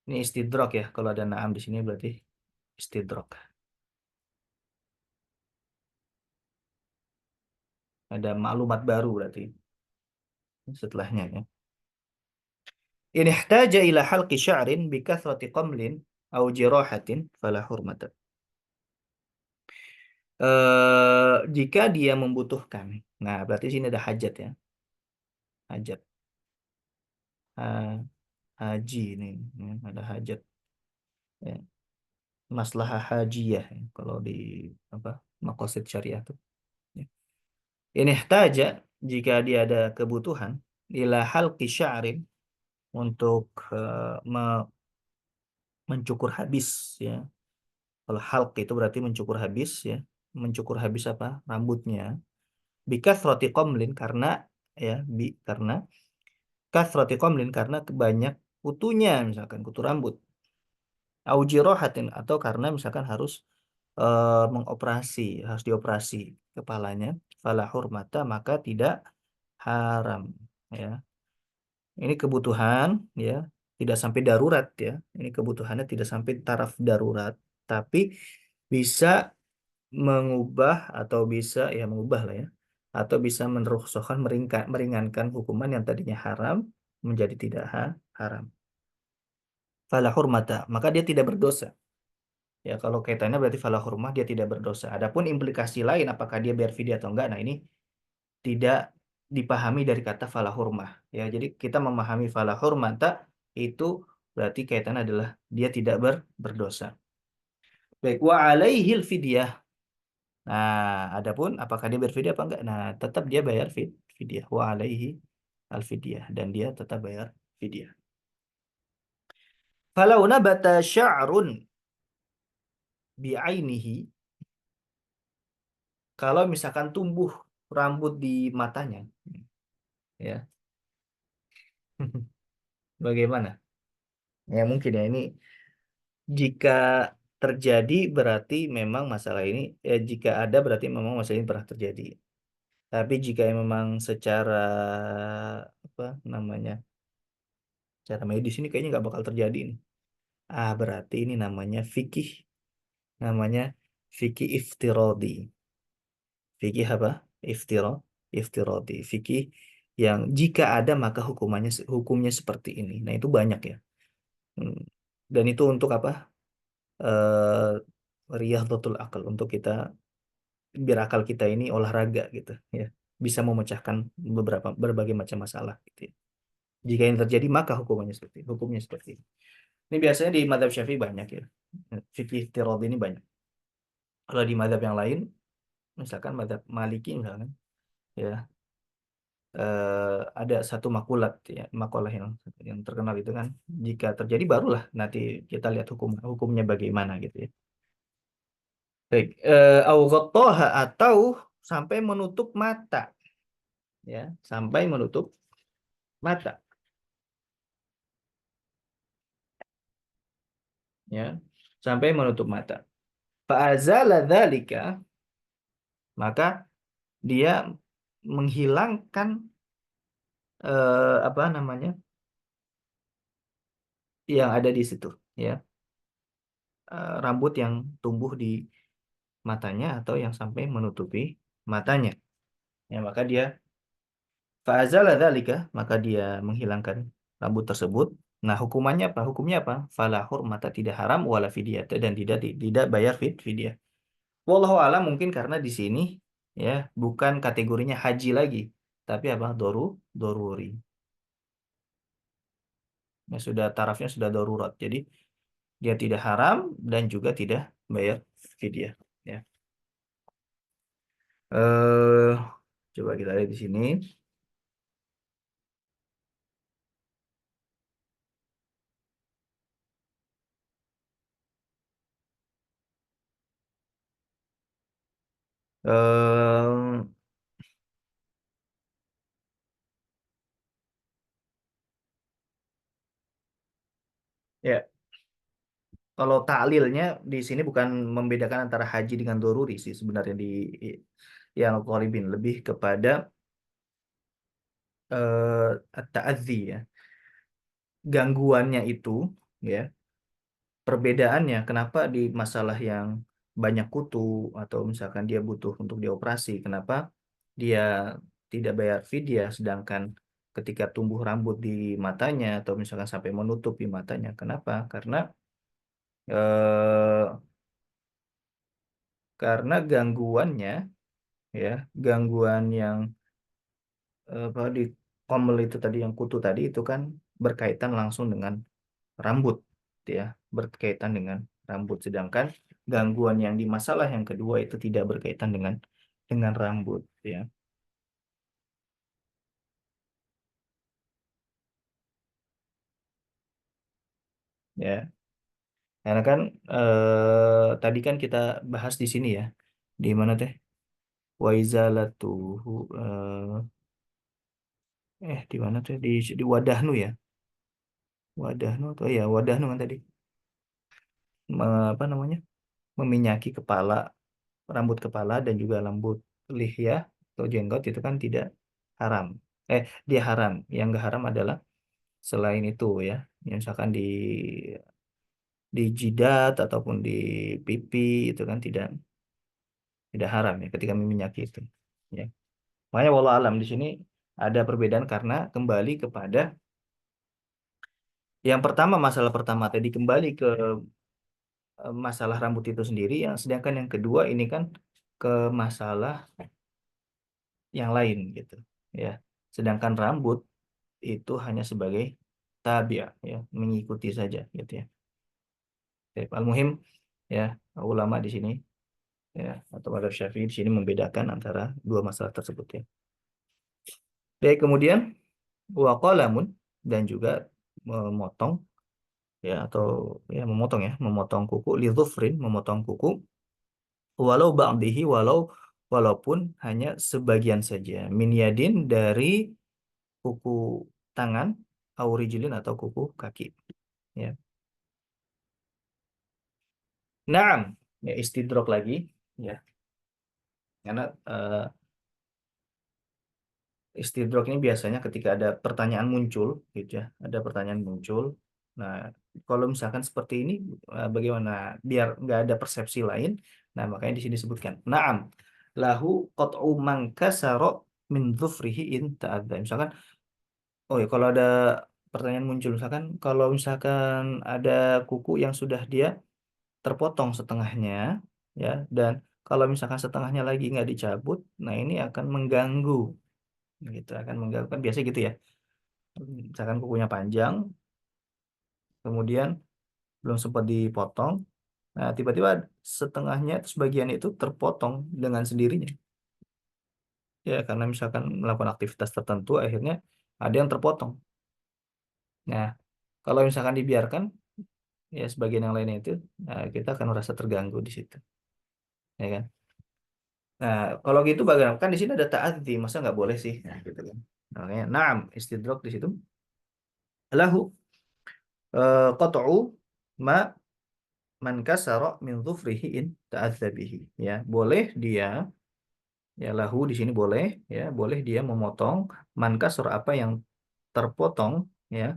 S1: ini istidrok ya. Kalau ada naam di sini berarti istidrok. Ada maklumat baru berarti setelahnya ya. In ihtaja ila halqi sya'rin bi kathrati qamlin aw jirahatin fala hurmata. Jika dia membutuhkan. Nah, berarti sini ada hajat ya. Hajat. Ha- haji ini ya, ada hajat ya. Maslahah hajiyah ya, kalau di apa? Maqasid syariah tuh. Ya. In ihtaja jika dia ada kebutuhan ila halqi sya'rin untuk mencukur habis ya. Kalau halq itu berarti mencukur habis ya. Mencukur habis apa? Rambutnya. Bikathrati qamlin karena ya karena kathrati qamlin karena banyak kutunya misalkan kutu rambut. Au jirohatin atau karena misalkan harus mengoperasi, harus dioperasi kepalanya. Fala hurmata maka tidak haram ya. Ini kebutuhan ya, tidak sampai darurat ya. Ini kebutuhannya tidak sampai taraf darurat, tapi bisa mengubah atau bisa ya mengubah lah ya, atau bisa meneruksahkan meringankan hukuman yang tadinya haram menjadi tidak haram. Fala hurmata, maka dia tidak berdosa. Ya kalau kaitannya berarti fala hurmah dia tidak berdosa. Adapun implikasi lain apakah dia bayar fidyah atau enggak, nah ini tidak dipahami dari kata fala hurmah. Ya jadi kita memahami fala hurmata itu berarti kaitannya adalah dia tidak berdosa. Baik, wa alaihil fidyah. Nah, adapun apakah dia berfidyah apa enggak? Nah, tetap dia bayar fidyah. Wa alaihi al fidyah dan dia tetap bayar fidyah. Falau nabata sya'run bi'ainihi, kalau misalkan tumbuh rambut di matanya, ya. Bagaimana? Ya mungkin ya ini jika terjadi berarti memang masalah ini jika ada berarti memang masalah ini pernah terjadi. Tapi jika memang secara apa namanya? Secara medis ini kayaknya nggak bakal terjadi nih. Ah, berarti ini namanya fikih. Namanya fikih iftirodi. Fikih apa? Iftiro, iftirodi. Fikih yang jika ada maka hukumnya seperti ini. Nah, itu banyak ya. Hmm. Dan itu untuk apa? Riyadhatul akal untuk kita biar akal kita ini olahraga gitu ya. Bisa memecahkan berbagai macam masalah gitu ya. Jika ini terjadi maka hukumnya seperti ini. Ini biasanya di mazhab Syafi'i banyak ya. Fikih tirad ini banyak. Kalau di mazhab yang lain, misalkan mazhab Maliki misalkan, ya ada satu makulat ya, makalah yang terkenal itu kan, jika terjadi barulah nanti kita lihat hukumnya bagaimana gitu ya. Baik, au ghattaha atau sampai menutup mata ya, sampai menutup mata ya, sampai menutup mata. Fa'azala dzalika, maka dia menghilangkan apa namanya yang ada di situ ya. Rambut yang tumbuh di matanya atau yang sampai menutupi matanya ya, maka dia fa'azala dzalika, maka dia menghilangkan rambut tersebut. Nah hukumannya apa, hukumnya apa? Fala hurmata, tidak haram, wala fidyah, dan tidak bayar fidyah. Wallahu alam, mungkin karena di sini ya bukan kategorinya haji lagi, tapi apa, doruri. Ya sudah tarafnya sudah darurat. Jadi dia tidak haram dan juga tidak bayar fidyah. Ya. Eh Coba kita lihat di sini. Ehm, ya, kalau taklilnya di sini bukan membedakan antara haji dengan doruri sih sebenarnya di yang Al-Qoribin, lebih kepada ta'adzi ya. Gangguannya itu ya, perbedaannya kenapa di masalah yang banyak kutu atau misalkan dia butuh untuk dioperasi, kenapa dia tidak bayar fidyah sedangkan ketika tumbuh rambut di matanya atau misalkan sampai menutupi matanya, kenapa? Eh, karena gangguannya ya, gangguan yang apa di komel itu tadi, yang kutu tadi itu kan berkaitan langsung dengan rambut ya, berkaitan dengan rambut, sedangkan gangguan yang di masalah yang kedua itu tidak berkaitan dengan rambut ya. Ya, karena kan tadi kan kita bahas di sini ya, di mana teh, waizalatuhu, di mana tuh, di wadahnu ya, wadahnu atau ya wadahnu kan tadi. Apa namanya, meminyaki kepala, rambut kepala dan juga rambut lihya atau jenggot itu kan tidak haram. Dia haram. Yang enggak haram adalah selain itu ya. Yang misalkan di jidat ataupun di pipi itu kan tidak haram ya ketika meminyaki itu. Ya. Makanya wallah alam di sini ada perbedaan karena kembali kepada yang pertama, masalah pertama tadi kembali ke masalah rambut itu sendiri, yang sedangkan yang kedua ini kan ke masalah yang lain gitu ya. Sedangkan rambut itu hanya sebagai tabiat ya, mengikuti saja gitu ya. Baik, al-muhim ya, ulama di sini ya, atau madzhab Syafi'i di sini membedakan antara dua masalah tersebut ya. Baik, kemudian waqalamun, dan juga memotong ya, atau ya memotong ya, memotong kuku, lidhufrin, memotong kuku, walau ba'dihi, walaupun hanya sebagian saja, min yadin, dari kuku tangan, aurijilin, atau kuku kaki ya. Naam, ya istidrok lagi ya, karena istidrok ini biasanya ketika ada pertanyaan muncul gitu ya, ada pertanyaan muncul. Nah, kalau misalkan seperti ini, bagaimana biar nggak ada persepsi lain? Nah, makanya di sini disebutkan naam lahu qat'u man kasara min dhufrihi in ta'adza. Misalkan, oh ya, kalau ada pertanyaan muncul, misalkan kalau misalkan ada kuku yang sudah dia terpotong setengahnya ya, dan kalau misalkan setengahnya lagi nggak dicabut, nah ini akan mengganggu gitu, akan mengganggu kan biasa gitu ya. Misalkan kukunya panjang, kemudian belum sempat dipotong, nah tiba-tiba setengahnya atau sebagian itu terpotong dengan sendirinya ya, karena misalkan melakukan aktivitas tertentu akhirnya ada yang terpotong. Nah, kalau misalkan dibiarkan ya sebagian yang lainnya itu, nah, kita akan merasa terganggu di situ ya kan. Nah, kalau gitu bagaimana? Kan di sini ada ta'adzi, masa nggak boleh sih? Nah, gitu kan. Makanya, naam, istidrok di situ. Lahu qat'u ma man kasara min dhufrihi in ta'adza bihi. Ya, boleh dia, ya lahu di sini boleh, ya boleh dia memotong man kasara, apa yang terpotong ya,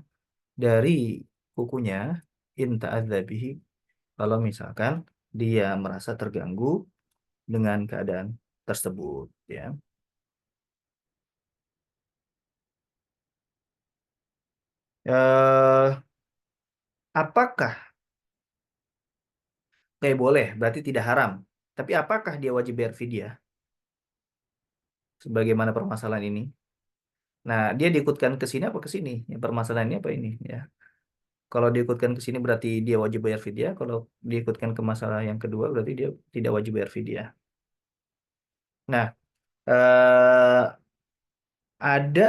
S1: dari kukunya, in ta'adza bihi, kalau misalkan dia merasa terganggu dengan keadaan tersebut ya. Eh, apakah boleh, berarti tidak haram. Tapi apakah dia wajib bayar fidyah? Sebagaimana permasalahan ini. Nah, dia diikutkan ke sini apa ke sini? Ya, permasalahannya apa ini? Ya. Kalau diikutkan ke sini berarti dia wajib bayar fidyah. Kalau diikutkan ke masalah yang kedua berarti dia tidak wajib bayar fidyah. Nah, Eh, ada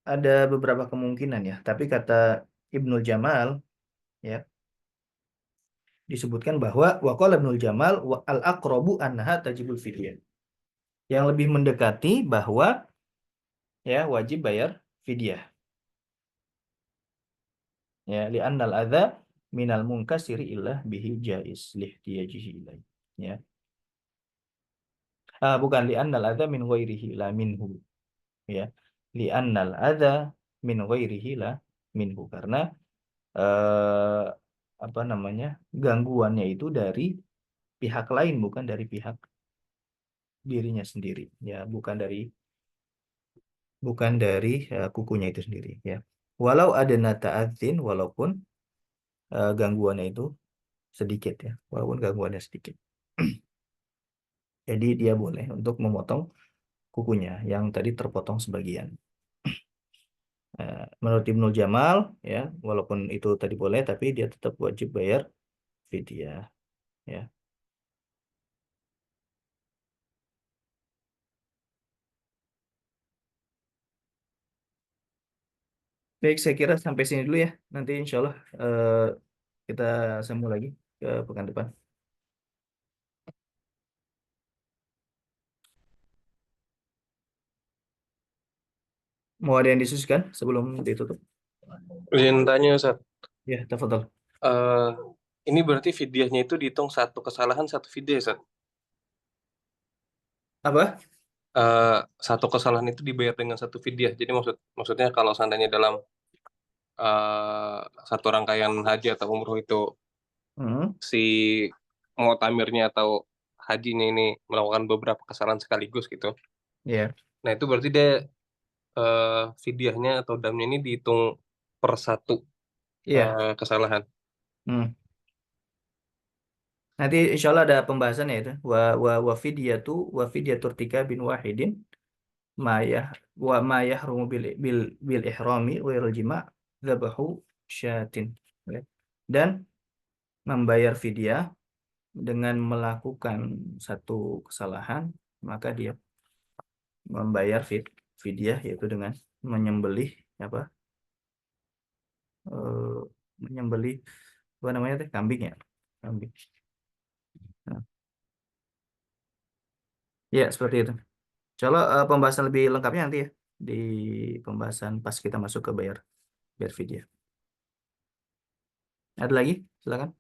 S1: ada beberapa kemungkinan ya, tapi kata Ibnul Jamal ya disebutkan bahwa waqala Ibnul Jamal wa al aqrabu annaha tajibul fidyah. Yang lebih mendekati bahwa ya wajib bayar fidyah. Ya li'annal adza minal munkasiri illah bihi jaiz lihtiyajihi ilaih. Ya. Bukan li'annal adza min ghairihi la minhu. Ya. Li'annal adza min ghairihi la minhu karena eh, apa namanya? Gangguannya itu dari pihak lain bukan dari pihak dirinya sendiri. Ya, bukan dari kukunya itu sendiri ya. Walau ada nata'adzin walaupun gangguannya itu sedikit ya, walaupun gangguannya sedikit. Jadi dia boleh untuk memotong kukunya yang tadi terpotong sebagian. Menurut Ibnul Jamal ya, walaupun itu tadi boleh, tapi dia tetap wajib bayar fidyah ya. Baik, saya kira sampai sini dulu ya. Nanti insya Allah kita sambung lagi ke pekan depan. Mau ada yang disusulkan sebelum ditutup?
S2: Izin tanya, Ustaz.
S1: Ya, tafadhol.
S2: Eh, ini berarti fidyahnya itu dihitung satu kesalahan satu fidyah, Ustaz.
S1: Apa?
S2: Eh, satu kesalahan itu dibayar dengan satu fidyah. Jadi maksudnya kalau seandainya dalam eh, satu rangkaian haji atau umroh itu
S1: Hmm,
S2: si mu'tamirnya atau hajinya ini melakukan beberapa kesalahan sekaligus gitu.
S1: ya,
S2: Nah, itu berarti dia fidyahnya atau damnya ini dihitung per satu
S1: iya.
S2: kesalahan.
S1: Hmm. Nanti insya Allah ada pembahasannya itu. Wa fidyatu bin wahidin mayah wa mayah rumu bil ihrami wairul jima zabahu syatin. Ya. Dan membayar fidyah dengan melakukan satu kesalahan maka dia membayar fidyah yaitu dengan menyembelih apa eh, menyembelih apa namanya teh kambing ya kambing. Nah, ya seperti itu. Kalau pembahasan lebih lengkapnya nanti ya di pembahasan pas kita masuk ke bayar fidyah. Ada lagi? Silakan.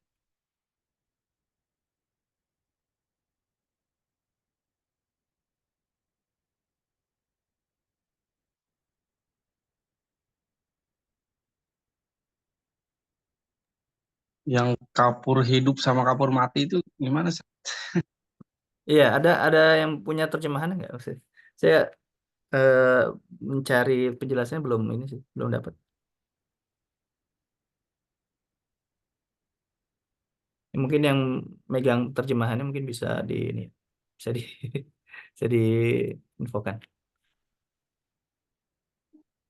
S3: Yang kapur hidup sama kapur mati itu gimana sih?
S1: Iya, ada yang punya terjemahan nggak? Saya eh, mencari penjelasannya belum ini sih, belum dapat. Mungkin yang megang terjemahannya mungkin bisa di ini, bisa di bisa diinfokan.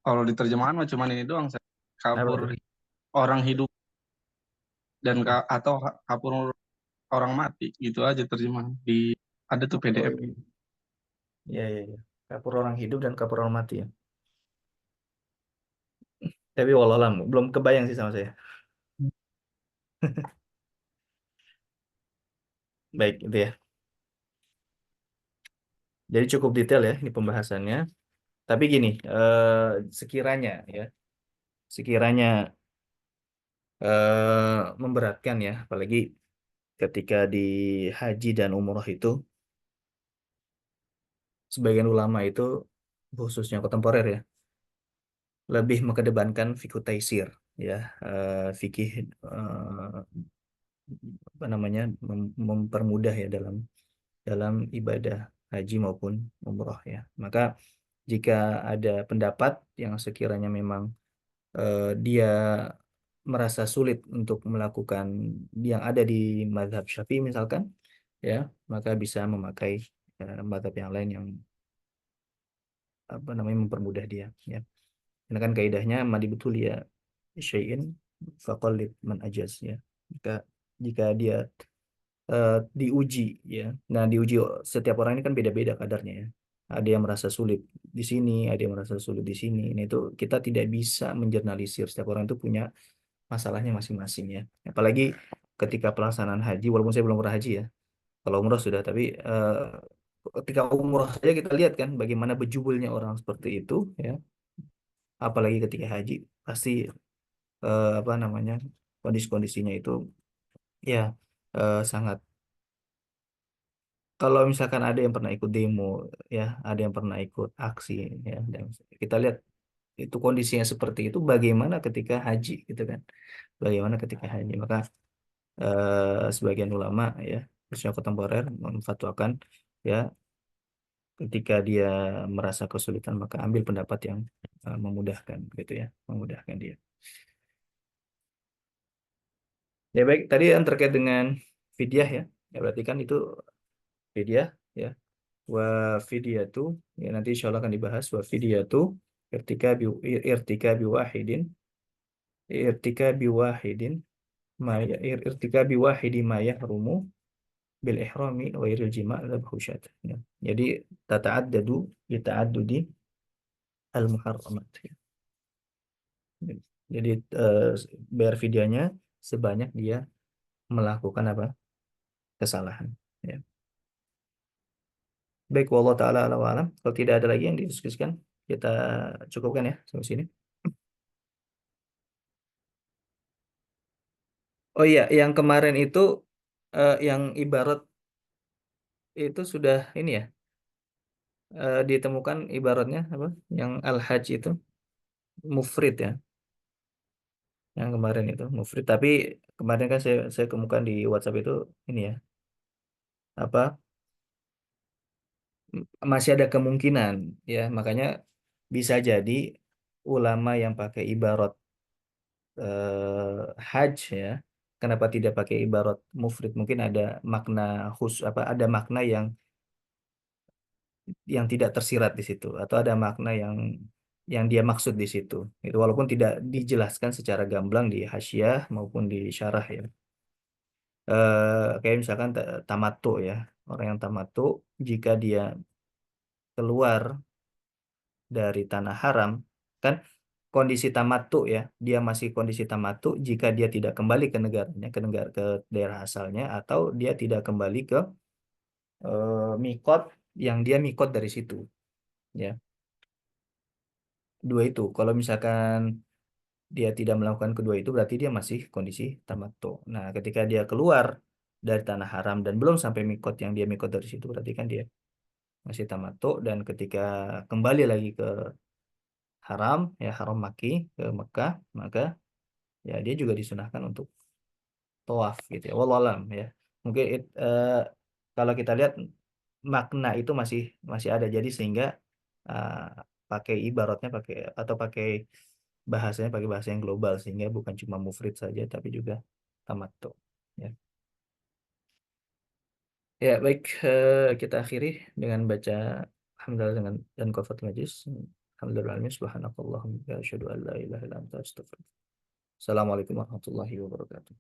S3: Kalau di terjemahan mah cuman ini doang, Seth.
S1: Apa
S3: Kapur
S1: tuh?
S3: orang hidup dan atau kapur orang mati gitu aja terjemahan di ada tuh
S1: Oh
S3: PDF.
S1: iya, iya, iya, iya. Kapur orang hidup dan kapur orang mati ya. Tapi wallahualam belum kebayang sih sama saya. Baik, itu ya. Jadi cukup detail ya ini pembahasannya. Tapi gini, sekiranya ya, sekiranya memberatkan ya, apalagi ketika di haji dan umroh itu, sebagian ulama itu khususnya kontemporer ya, lebih mengedepankan fikih taisir ya, fikih apa namanya mempermudah ya dalam dalam ibadah haji maupun umroh ya. Maka jika ada pendapat yang sekiranya memang dia merasa sulit untuk melakukan yang ada di mazhab Syafi'i misalkan ya maka bisa memakai mazhab yang lain yang apa namanya mempermudah dia ya karena kan kaidahnya madi betul ya syai'in faqallid man ajaz ya jika jika dia diuji ya. Nah, diuji setiap orang ini kan beda-beda kadarnya ya. Ada yang merasa sulit di sini, ada yang merasa sulit di sini. Nah, itu kita tidak bisa menjernalisir. Setiap orang itu punya masalahnya masing-masing ya. Apalagi ketika pelaksanaan haji, walaupun saya belum pernah haji ya. Kalau umroh sudah, tapi ketika umroh saja kita lihat kan bagaimana bejubelnya orang seperti itu ya. Apalagi ketika haji, pasti apa namanya kondisi-kondisinya itu ya sangat. Kalau misalkan ada yang pernah ikut demo, ya, ada yang pernah ikut aksi, ya, dan kita lihat itu kondisinya seperti itu, bagaimana ketika haji, gitu kan? Bagaimana ketika haji? Maka sebagian ulama, ya, khususnya kontemporer, memfatwakan, ya, ketika dia merasa kesulitan, maka ambil pendapat yang memudahkan, gitu ya, memudahkan dia. Ya baik, tadi yang terkait dengan fidyah ya, ya berarti kan itu fidyah, ya. Wa fidyatu, ya nanti insya Allah akan dibahas. Wa fidyatu irtikabi irtikabi wahidin irtikabi wahidin ma irtikabi wahidi ma yahrumu bil ihrami wa iril jima' dzabhu syat. Ya. Jadi tata'addadu bi ta'addudi al muharramat ya. Jadi bayar fidyanya sebanyak dia melakukan apa? Kesalahan ya. Baik, wallahu taala ala wa alam. Kalau tidak ada lagi yang didiskusikan, kita cukupkan ya sampai sini. Oh iya, yang kemarin itu yang ibarat itu sudah ini ya, ditemukan ibaratnya apa? Yang al-hajj itu mufrid ya, yang kemarin itu mufrid. Tapi kemarin kan saya kemukan di WhatsApp itu ini ya, apa masih ada kemungkinan ya, makanya bisa jadi ulama yang pakai ibarat hajj ya. Kenapa tidak pakai ibarat mufrid? Mungkin ada makna apa? Ada makna yang tidak tersirat di situ atau ada makna yang dia maksud di situ. Itu walaupun tidak dijelaskan secara gamblang di hasyiah maupun di syarah ya. Kayak misalkan tamattu ya. Orang yang tamattu jika dia keluar dari tanah haram kan kondisi tamattu ya, dia masih kondisi tamattu jika dia tidak kembali ke negaranya, ke daerah asalnya atau dia tidak kembali ke mikot yang dia mikot dari situ ya. Dua itu. Kalau misalkan dia tidak melakukan kedua itu berarti dia masih kondisi tamattu. Nah, ketika dia keluar dari tanah haram dan belum sampai mikot yang dia mikot dari situ berarti kan dia masih tamattu dan ketika kembali lagi ke haram ya haram maki ke Mekah maka ya dia juga disunahkan untuk tawaf gitu ya. Wallahu alam ya. Mungkin kalau kita lihat makna itu masih masih ada jadi sehingga uh, pakai ibaratnya pakai atau pakai bahasanya pakai bahasa yang global sehingga bukan cuma mufrid saja tapi juga tamattu ya. Ya baik kita akhiri dengan baca alhamdulillah dengan dan qafat majlis. Alhamdulillah subhanakallahumma wa asyhadu an la ilaha illa anta astaghfiruka. Assalamualaikum warahmatullahi wabarakatuh.